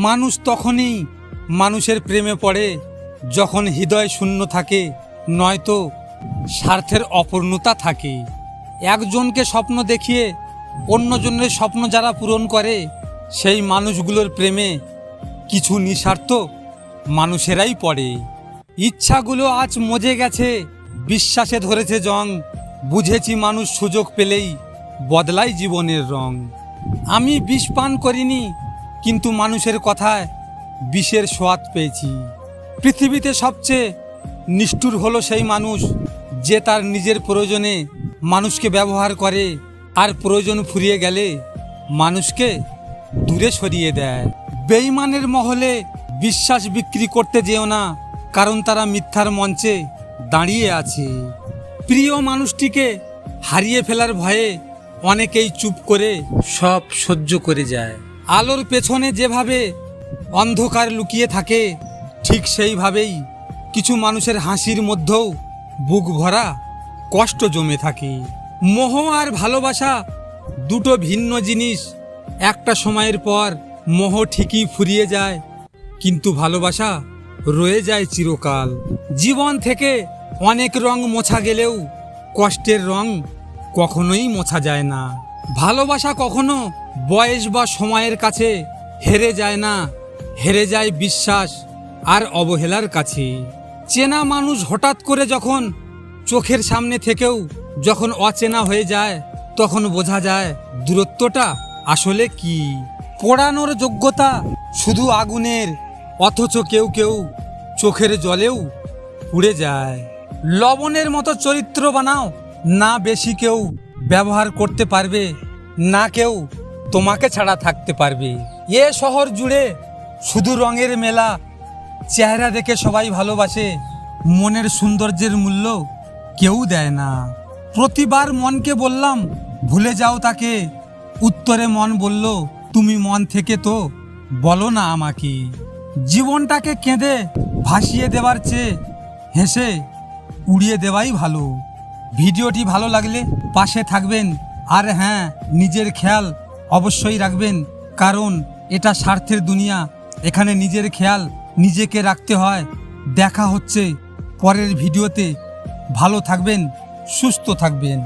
মানুষ তখনই মানুষের প্রেমে পড়ে যখন হৃদয় শূন্য থাকে, নয়তো স্বার্থের অপূর্ণতা থাকে। একজনকে স্বপ্ন দেখিয়ে অন্যজনের স্বপ্ন যারা পূরণ করে, সেই মানুষগুলোর প্রেমে কিছু নিঃস্বার্থ মানুষেরাই পড়ে। ইচ্ছাগুলো আজ মজে গেছে, বিশ্বাসে ধরেছে জং, বুঝেছি মানুষ সুযোগ পেলেই বদলায় জীবনের রং। আমি বিষ পান করিনি, কিন্তু মানুষের কথায় বিষের স্বাদ পেয়েছি। পৃথিবীতে সবচেয়ে নিষ্ঠুর হলো সেই মানুষ যে তার নিজের প্রয়োজনে মানুষকে ব্যবহার করে, আর প্রয়োজন ফুরিয়ে গেলে মানুষকে দূরে সরিয়ে দেয়। বেঈমানের মহলে বিশ্বাস বিক্রি করতে যেও না, কারণ তারা মিথ্যার মঞ্চে দাঁড়িয়ে আছে। প্রিয় মানুষটিকে হারিয়ে ফেলার ভয়ে অনেকেই চুপ করে সব সহ্য করে যায়। আলোর পেছনে যেভাবে অন্ধকার লুকিয়ে থাকে, ঠিক সেইভাবেই কিছু মানুষের হাসির মধ্যেও বুক ভরা কষ্ট জমে থাকে। মোহ আর ভালোবাসা দুটো ভিন্ন জিনিস। একটা সময়ের পর মোহ ঠিকই ফুরিয়ে যায়, কিন্তু ভালোবাসা রয়ে যায় চিরকাল। জীবন থেকে অনেক রং মোছা গেলেও কষ্টের রং কখনোই মোছা যায় না। ভালোবাসা কখনো বয়স বা সময়ের কাছে হেরে যায় না, হেরে যায় বিশ্বাস আর অবহেলার কাছে। চেনা মানুষ হঠাৎ করে যখন চোখের সামনে থেকেও যখন অচেনা হয়ে যায়, তখন বোঝা যায় দূরত্বটা আসলে কি। পোড়ানোর যোগ্যতা শুধু আগুনের, অথচ কেউ কেউ চোখের জলেও পুড়ে যায়। লবণের মতো চরিত্র বানাও না, বেশি কেউ ব্যবহার করতে পারবে না, কেউ তোমাকে ছাড়া থাকতে পারবে। এ শহর জুড়ে শুধু রঙের মেলা, চেহারা দেখে সবাই ভালোবাসে, মনের সৌন্দর্যের মূল্য কেউ দেয় না। প্রতিবার মনকে বললাম ভুলে যাও তাকে, উত্তরে মন বলল তুমি মন থেকে তো বলো না আমাকে। জীবনটাকে কেঁদে ভাসিয়ে দেওয়ার চেয়ে হেসে উড়িয়ে দেওয়াই ভালো। ভিডিওটি ভালো লাগলে পাশে থাকবেন, আর হ্যাঁ, নিজের খেয়াল অবশ্যই রাখবেন, কারণ এটা স্বার্থের দুনিয়া। এখানে নিজের খেয়াল নিজেকে রাখতে হয়। দেখা হচ্ছে পরের ভিডিওতে। ভালো থাকবেন, সুস্থ থাকবেন।